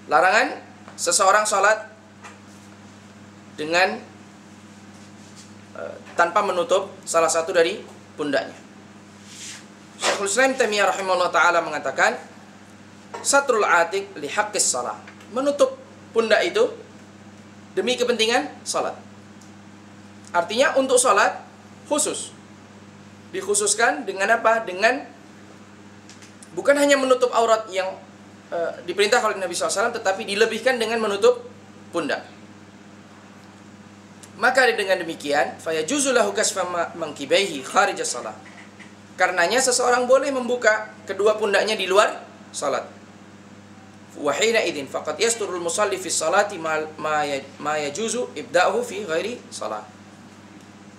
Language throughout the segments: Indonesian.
larangan seseorang sholat dengan tanpa menutup salah satu dari pundaknya. Syekhul Islam Taimiyah rahimahullah ta'ala mengatakan, satrul atik li haqqis shalah, menutup pundak itu demi kepentingan salat. Artinya untuk salat khusus. Dikhususkan dengan apa? Dengan bukan hanya menutup aurat yang diperintah oleh Nabi SAW, tetapi dilebihkan dengan menutup pundak. Maka dengan demikian, fayajuzu lahu kasfa mankibaihi kharij as-shalah. Karenanya seseorang boleh membuka kedua pundaknya di luar salat. Wa hina idzin faqad yasturul musalli fi sholati ma yajuzu ibda'uhu fi ghairi shalah.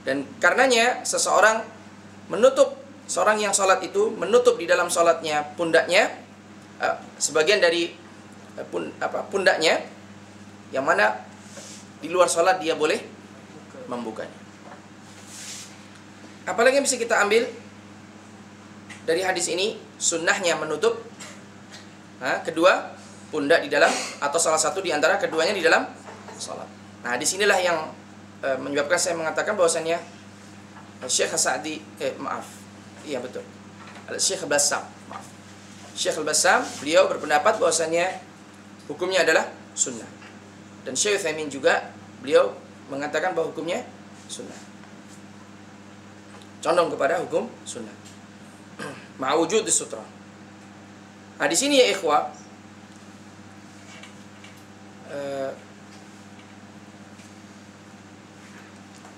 Dan karenanya seseorang seorang yang salat itu menutup di dalam salatnya pundaknya, sebagian dari pundaknya, yang mana di luar salat dia boleh membukanya. Apalagi yang bisa kita ambil dari hadis ini? Sunnahnya menutup kedua pundak di dalam, atau salah satu di antara keduanya di dalam salat. Nah, disinilah yang menyebabkan saya mengatakan bahwasannya Syekh Sa'di, iya betul, Syekh Bassam, Syekh Bassam, beliau berpendapat bahwasannya hukumnya adalah sunnah. Dan Syekh Utsaimin juga, beliau mengatakan bahwa hukumnya sunnah, condong kepada hukum sunnah ma'wujud sutra. Nah, di sini ya ikhwah,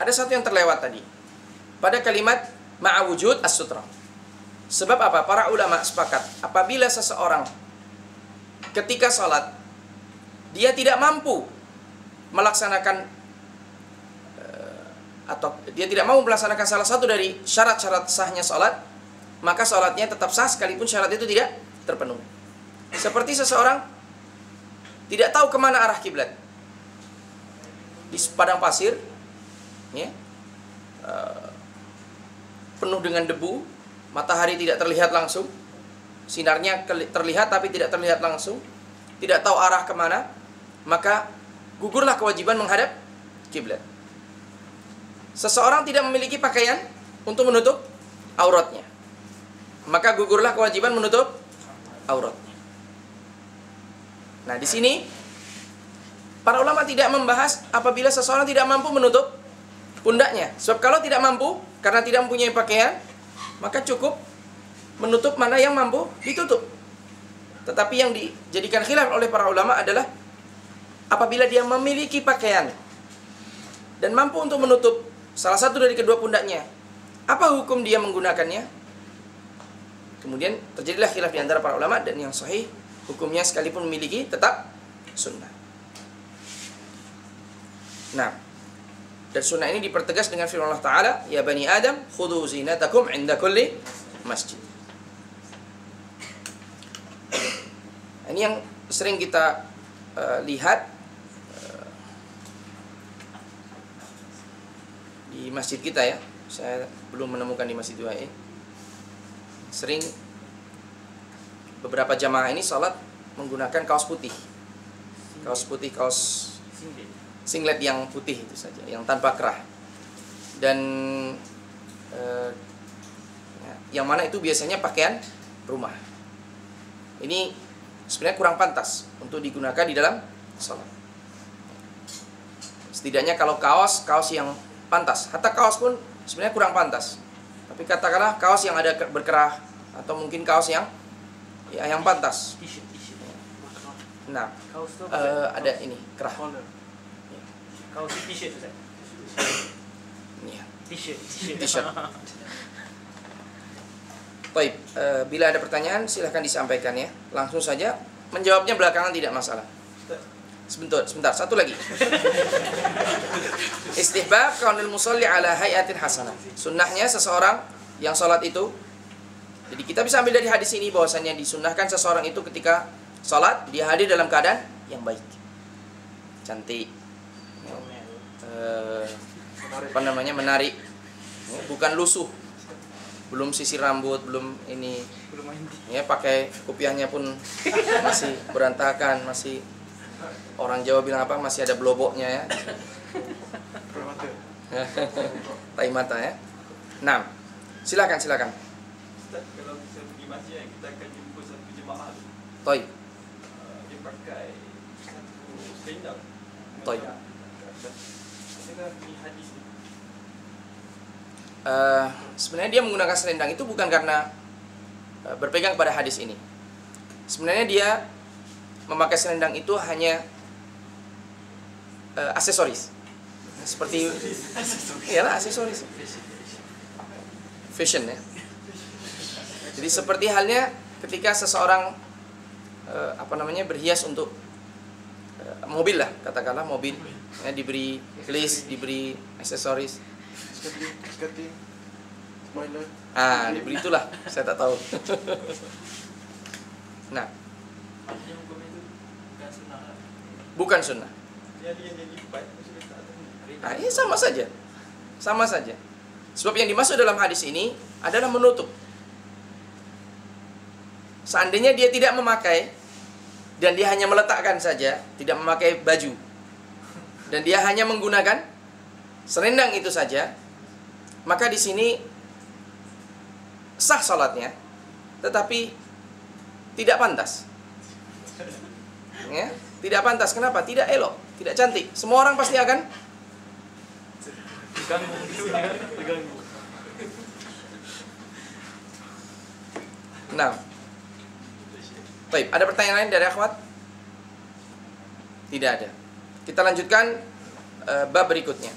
ada satu yang terlewat tadi pada kalimat ma'wujud as-sutra. Sebab apa? Para ulama sepakat, apabila seseorang ketika sholat dia tidak mampu melaksanakan atau dia tidak mau melaksanakan salah satu dari syarat-syarat sahnya sholat, maka sholatnya tetap sah sekalipun syarat itu tidak terpenuhi. Seperti seseorang tidak tahu kemana arah kiblat di padang pasir, ya, penuh dengan debu, matahari tidak terlihat langsung, sinarnya terlihat tapi tidak terlihat langsung, tidak tahu arah kemana, maka gugurlah kewajiban menghadap kiblat. Seseorang tidak memiliki pakaian untuk menutup auratnya, maka gugurlah kewajiban menutup auratnya. Nah, di sini para ulama tidak membahas apabila seseorang tidak mampu menutup pundaknya. Sebab kalau tidak mampu karena tidak mempunyai pakaian, maka cukup menutup mana yang mampu ditutup. Tetapi yang dijadikan khilaf oleh para ulama adalah apabila dia memiliki pakaian dan mampu untuk menutup salah satu dari kedua pundaknya, apa hukum dia menggunakannya? Kemudian terjadilah khilaf di antara para ulama, dan yang sahih hukumnya sekalipun memiliki tetap sunnah. Nah, dan sunnah ini dipertegas dengan firman Allah Ta'ala, ya bani Adam khudhu zinatakum inda kulli masjid. Ini yang sering kita lihat di masjid kita, ya. Saya belum menemukan di Masjid UAE. Sering beberapa jamaah ini sholat menggunakan kaos putih, kaos singlet yang putih itu saja, yang tanpa kerah. Dan yang mana itu biasanya pakaian rumah. Ini sebenarnya kurang pantas untuk digunakan di dalam sholat. Setidaknya kalau kaos yang pantas, hatta kaos pun sebenarnya kurang pantas. Tapi katakanlah kaos yang ada berkerah, atau mungkin kaos yang pantas. Nah, ada ini kerah. Kaos t-shirt Ustaz. Iya. T-shirt. Baik, bila ada pertanyaan silahkan disampaikan, ya. Langsung saja, menjawabnya belakangan tidak masalah. Sebentar, satu lagi. Istihbab kaunil musalli ala hayatin hasanah. Sunnahnya seseorang yang sholat itu, jadi kita bisa ambil dari hadis ini bahwasannya disunnahkan seseorang itu ketika sholat dia hadir dalam keadaan yang baik, cantik, menarik, bukan lusuh, belum sisir rambut, belum ini, ya, pakai kopiahnya pun masih berantakan, masih Orang Jawa bilang apa? Masih ada bloboknya ya. Tai mata ya. Nah, silakan. Ustaz, kalau kita pergi masjid kita akan jumpa satu jemaah tu. Toy. Dia pakai satu selendang. Toy. Adakah ini hadis ni? Sebenarnya dia menggunakan selendang itu bukan karena berpegang pada hadis ini. Sebenarnya dia memakai selendang itu hanya aksesoris. Seperti iyalah aksesoris. Fashion ya. Jadi seperti halnya ketika seseorang berhias untuk mobil lah, katakanlah mobil ya, diberi list, diberi aksesoris. Skating, spoiler. Diberi itulah, saya tak tahu. Nah, Artinya hukum itu bukan sunnah lah. bukan sunnah. Dia ada yang jadi lipat, mesti letak atas ni. Ya sama saja. Sebab yang dimaksud dalam hadis ini adalah menutup. Seandainya dia tidak memakai dan dia hanya meletakkan saja, tidak memakai baju, dan dia hanya menggunakan selendang itu saja, maka di sini sah salatnya, tetapi tidak pantas. Ya, tidak pantas. Kenapa? Tidak elok, tidak cantik. Semua orang pasti akan Terganggu. Nah. Baik, ada pertanyaan lain dari akhwat? Tidak ada. Kita lanjutkan bab berikutnya.